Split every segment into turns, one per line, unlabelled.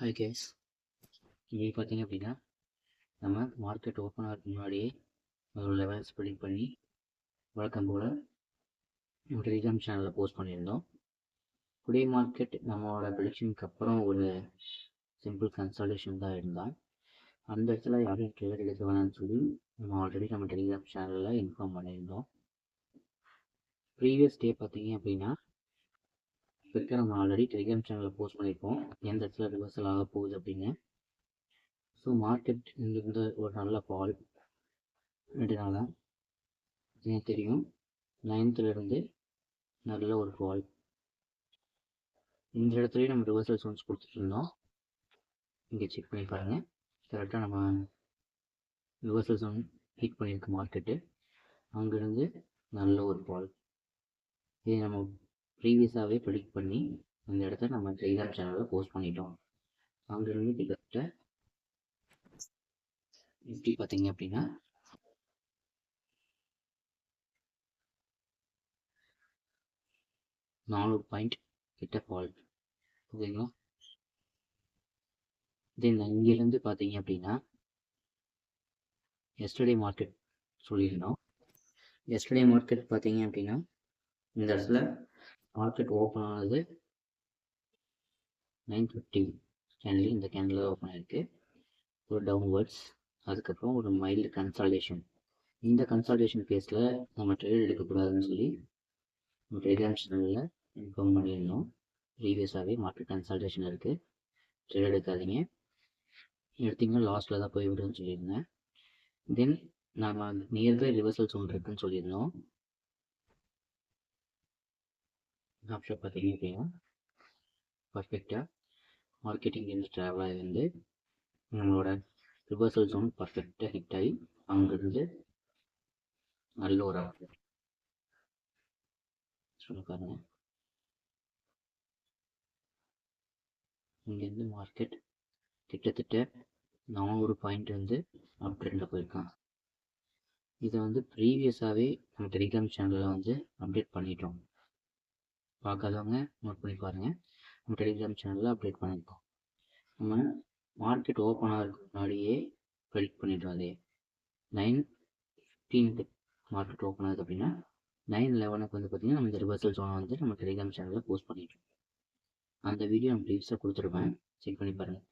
Hi guys, இன்றைக்கி பார்த்தீங்க அப்படின்னா நம்ம மார்க்கெட் ஓப்பன் ஆகிறதுக்கு முன்னாடியே ஒரு லெவல்ஸ் ப்ரெடிக்ட் பண்ணி வழக்கம் போல் நம்ம டெலிகிராம் சேனலில் போஸ்ட் பண்ணியிருந்தோம். டுடே மார்க்கெட் நம்மளோட ப்ரெடிக்ஷனுக்கு அப்புறம் ஒரு சிம்பிள் கன்சல்டேஷன் தான் இருந்தால் அந்த இடத்துல யாரும் ட்ரேட் எடுக்க வேணாம்னு சொல்லி நம்ம ஆல்ரெடி நம்ம டெலிகிராம் சேனலில் இன்ஃபார்ம் பண்ணியிருந்தோம். ப்ரீவியஸ் டே பார்த்தீங்க அப்படின்னா இப்போ நம்ம ஆல்ரெடி டெலிகிராம் சேனலில் போஸ்ட் பண்ணியிருக்கோம் எந்த இடத்துல ரிவர்சல் ஆக போகுது அப்படின்னு. ஸோ மார்க்கெட் இங்கிருந்து ஒரு நல்ல ஃபால் 2 நாளாக எனக்கு தெரியும். 9th நல்ல ஒரு ஃபால். இந்த இடத்துலையும் நம்ம ரிவர்சல் சோன்ஸ் கொடுத்துட்டு இருந்தோம். இங்கே செக் பண்ணி பாருங்கள், கரெக்டாக நம்ம ரிவர்சல் சோன் ஹிட் பண்ணியிருக்கு மார்க்கெட்டு. அங்கேருந்து நல்ல ஒரு ஃபால். இதை நம்ம ப்ரீவியஸாகவே ப்ரெடிக்ட் பண்ணி இந்த இடத்த நம்ம டெலிகிராம் சேனலில் போஸ்ட் பண்ணிட்டோம். அங்கேருந்து கிட்டத்தட்ட நிஃப்டி பார்த்தீங்க அப்படின்னா 400 பாயிண்ட் கிட்ட ஃபால். ஓகேங்களா? தென் இங்கேருந்து பார்த்தீங்க அப்படின்னா எஸ்டர்டே மார்க்கெட் சொல்லியிருந்தோம். எஸ்டர்டே மார்க்கெட் பார்த்தீங்க அப்படின்னா இந்த இடத்துல மார்க்கெட் ஓப்பன் ஆனது 9:50 கேண்டில். இந்த கேண்டில் ஓப்பன் ஆயிருக்கு ஒரு டவுன்வர்ட்ஸ். அதுக்கப்புறம் ஒரு மைல்டு கன்சால்டேஷன். இந்த கன்சால்டேஷன் கேஸில் நம்ம ட்ரேட் எடுக்கக்கூடாதுன்னு சொல்லி நம்ம டெலிகிராம் சேனலில் இன்ஃபார்ம் பண்ணியிருந்தோம். ப்ரீவியஸாகவே மார்க்கெட் கன்சால்டேஷன் இருக்குது, ட்ரேட் எடுக்காதீங்க, எடுத்திங்கன்னா லாஸ்ட்டில் தான் போய் விடுன்னு சொல்லியிருந்தேன். தென் நம்ம நியர்பை ரிவர்சல் சோன் இருக்குன்னு சொல்லியிருந்தோம். ஆப்ஷன் பார்த்தீங்க அப்படின்னா பர்ஃபெக்டாக மார்க்கெட்டிங் இருந்து ட்ராவல் ஆகி வந்து நம்மளோட ரிவர்சல் ஜோன் பர்ஃபெக்டாக ஹிட் ஆகி அங்கேருந்து நல்ல ஒரு ஆப்ஷன் சொல்ல பாருங்க. இங்கேருந்து மார்க்கெட் கிட்டத்தட்ட 400 பாயிண்ட் அப் ட்ரெண்டில் போயிருக்கான். இதை ப்ரீவியஸாகவே நம்ம டெலிகிராம் சேனலில் அப்டேட் பண்ணிட்டோம். பார்க்காதவங்க நோட் பண்ணி பாருங்கள், நம்ம டெலிகிராம் சேனலில் அப்டேட் பண்ணியிருக்கோம். நம்ம மார்க்கெட் ஓப்பன் ஆகிறதுக்கு முன்னாடியே ப்ரெடிக்ட் பண்ணிட்டோம். அதே 9:15 மார்க்கெட் ஓப்பன் ஆகுது அப்படின்னா 9:11 பார்த்தீங்கன்னா நம்ம இந்த ரிவர்சல் ஜோனை நம்ம டெலிகிராம் சேனலில் போஸ்ட் பண்ணிட்டோம். அந்த வீடியோ நம்ம ப்ரீவியஸாக கொடுத்துருப்பேன், செக் பண்ணி பாருங்கள்.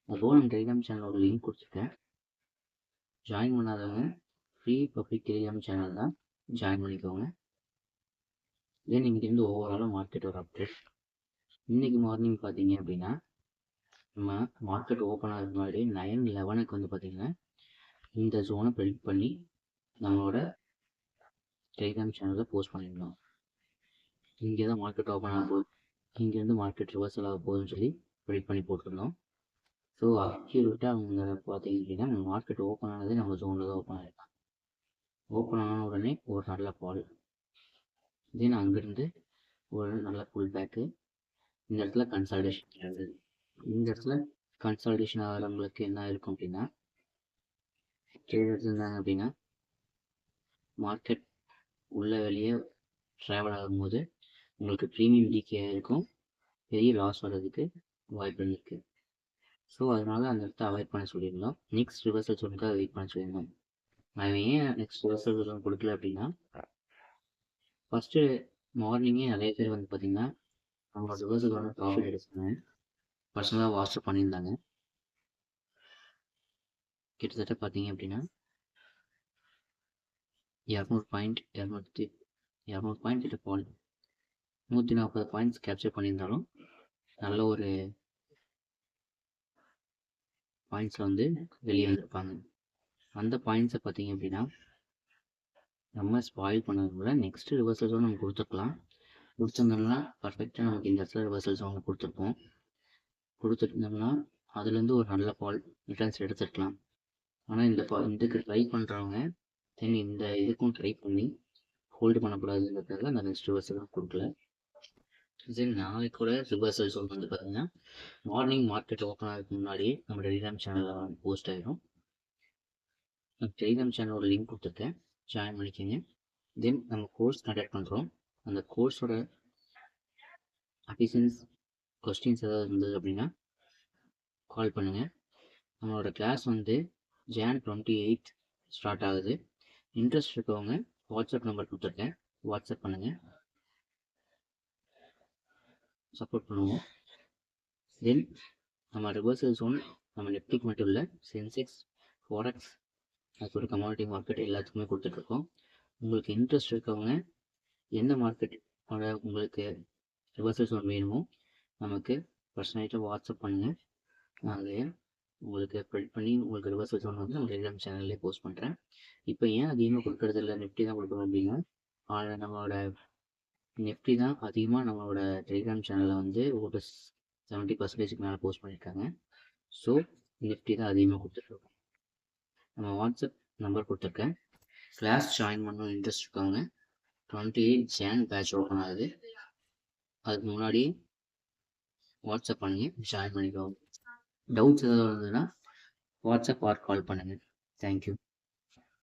அதுபோல் நம்ம டெலிகிராம் சேனலோட லிங்க் கொடுத்துருக்கேன். ஜாயின் பண்ணாதவங்க ஃப்ரீ பப்ளிக் டெலிகிராம் சேனல் தான், ஜாயின் பண்ணிக்கோங்க. தென் இங்கேருந்து ஓவராலாக மார்க்கெட் ஒரு அப்டேட். இன்றைக்கி மார்னிங் பார்த்தீங்க அப்படின்னா நம்ம மார்க்கெட் ஓப்பன் ஆகிறதுக்கு முன்னாடி 9:11 பார்த்தீங்கன்னா இந்த ஜோனை ப்ரெடிக்ட் பண்ணி நம்மளோட டெலிகிராம் சேனலில் போஸ்ட் பண்ணியிருந்தோம். இங்கே தான் மார்க்கெட் ஓப்பன் ஆக போகுது, இங்கேருந்து மார்க்கெட் ரிவர்சல் ஆக போகுதுன்னு சொல்லி ப்ரெடிக்ட் பண்ணி போட்டிருந்தோம். ஸோ அக்யூரேட்டாக அவங்க பார்த்தீங்க அப்படின்னா மார்க்கெட் ஓப்பன் ஆனதே நம்ம ஜோனில் தான் ஓப்பன் ஆகிருக்கான். ஓப்பன் ஆன உடனே ஒரு நல்ல ஃபால். தென் அங்கேருந்து ஒரு நல்ல புல் பேக்கு. இந்த இடத்துல கன்சால்டேஷன் இருந்தது. இந்த இடத்துல கன்சால்டேஷன் ஆகிறவங்களுக்கு என்ன இருக்கும் அப்படின்னா, ட்ரேடர்ஸ் இருந்தாங்க அப்படின்னா மார்க்கெட் உள்ள வெளியே ட்ராவல் ஆகும்போது உங்களுக்கு ப்ரீமியம் டிகே இருக்கும், பெரிய லாஸ் வர்றதுக்கு வாய்ப்பு இருக்குது. ஸோ அதனால அந்த இடத்த அவாய்ட் பண்ண சொல்லியிருந்தோம். நெக்ஸ்ட் ரிவர்சல் ஜோனுக்காக வெயிட் பண்ண சொல்லியிருந்தோம். நான் ஏன் நெக்ஸ்ட் ரிவர்சல் ஜோன் கொடுக்கல அப்படின்னா, ஃபஸ்ட்டு மார்னிங்கே நிறைய பேர் பார்த்தீங்கன்னா அவங்களோட ரிவர்சல் ஜோனை ப்ராஃபிட் எடுப்பாங்க, பர்சனலாக வாட்ஸ்அப் பண்ணியிருந்தாங்க. கிட்டத்தட்ட பார்த்தீங்க அப்படின்னா 200 பாயிண்ட் கிட்ட ஃபால். 140 பாயிண்ட்ஸ் கேப்சர் பண்ணியிருந்தாலும் நல்ல ஒரு பாயிண்ட்ஸில் வெளியே வந்திருப்பாங்க. அந்த பாயிண்ட்ஸை பார்த்தீங்க அப்படின்னா நம்ம ஸ்பாயில் பண்ணதை விட நெக்ஸ்ட் ரிவர்சல் ஜோன் நம்ம கொடுத்துருந்தோம்னா பர்ஃபெக்டாக நமக்கு இந்த இடத்துல ரிவர்சல் ஜோன் கொடுத்துருந்தோம்னா அதுலேருந்து ஒரு நல்ல ஃபால் ரிட்டர்ன்ஸ் எடுத்துருக்கலாம். ஆனால் இதுக்கு ட்ரை பண்ணுறவங்க தென் இந்த இதுக்கும் ட்ரை பண்ணி ஹோல்டு பண்ணக்கூடாதுங்கிறதுக்காக அந்த நெக்ஸ்ட் ரிவர்சல் கொடுக்கல. தென் நாளைக்கு கூட ரிவர்சல் ஜோன் பார்த்தீங்கன்னா மார்னிங் மார்க்கெட் ஓப்பன் ஆகிறதுக்கு முன்னாடியே நம்ம டெலிகிராம் சேனலில் போஸ்ட் ஆகிடும். டெலிகிராம் சேனலோட லிங்க் கொடுத்துருக்கேன், ஜாயின் பண்ணிக்கோங்க. தென் நம்ம கோர்ஸ் கண்டக்ட் பண்ணுறோம். அந்த கோர்ஸோட அபிஷன்ஸ் கொஸ்டின்ஸ் ஏதாவது இருந்தது அப்படின்னா கால் பண்ணுங்கள். நம்மளோட கிளாஸ் வந்து Jan 28 ஸ்டார்ட் ஆகுது. இன்ட்ரெஸ்ட் இருக்கவங்க வாட்ஸ்அப் நம்பர் கொடுத்துருக்கேன், வாட்ஸ்அப் பண்ணுங்கள், சப்போர்ட் பண்ணுவோம். தென் நம்ம ரிவர்சல் ஜோன் நம்ம நிஃப்டிக்கு மட்டும் இல்லை, சென்செக்ஸ், ஃபாரெக்ஸ், அது ஒரு கமாடிட்டி மார்க்கெட் எல்லாத்துக்குமே கொடுத்துட்ருக்கோம். உங்களுக்கு இன்ட்ரெஸ்ட் இருக்கவங்க எந்த மார்க்கெட் உங்களுக்கு ரிவர்சல் ஜோன் வேணுமோ நமக்கு பர்சனலாக வாட்ஸ்அப் பண்ணுங்கள். நாங்கள் உங்களுக்கு ப்ரெடிக்ட் பண்ணி உங்களுக்கு ரிவர்சல் ஜோன் வந்து நம்ம டெலிகிராம் சேனல்லே போஸ்ட் பண்ணுறேன். இப்போ ஏன் அதிகமாக கொடுக்குறது இல்லை, நிஃப்டி தான் கொடுக்குறோம் அப்படின்னா, நம்மளோட நிஃப்டி தான் அதிகமாக நம்மளோட டெலிகிராம் சேனலில் வந்து ஒரு 70% மேலே போஸ்ட் பண்ணியிருக்காங்க. ஸோ நிஃப்டி தான் அதிகமாக கொடுத்துட்ருக்கோம். நம்ம வாட்ஸ்அப் நம்பர் கொடுத்துருக்கேன். கிளாஸ் ஜாயின் பண்ணணும் இன்ட்ரெஸ்ட் இருக்கவங்க 28 Jan பேட்ச் ஓப்பன் ஆகுது. அதுக்கு முன்னாடி வாட்ஸ்அப் பண்ணி ஜாயின் பண்ணிக்கோங்க. டவுட்ஸ் ஏதாவது இருந்ததுன்னா வாட்ஸ்அப் ஆர் கால் பண்ணுங்கள். தேங்க்யூ.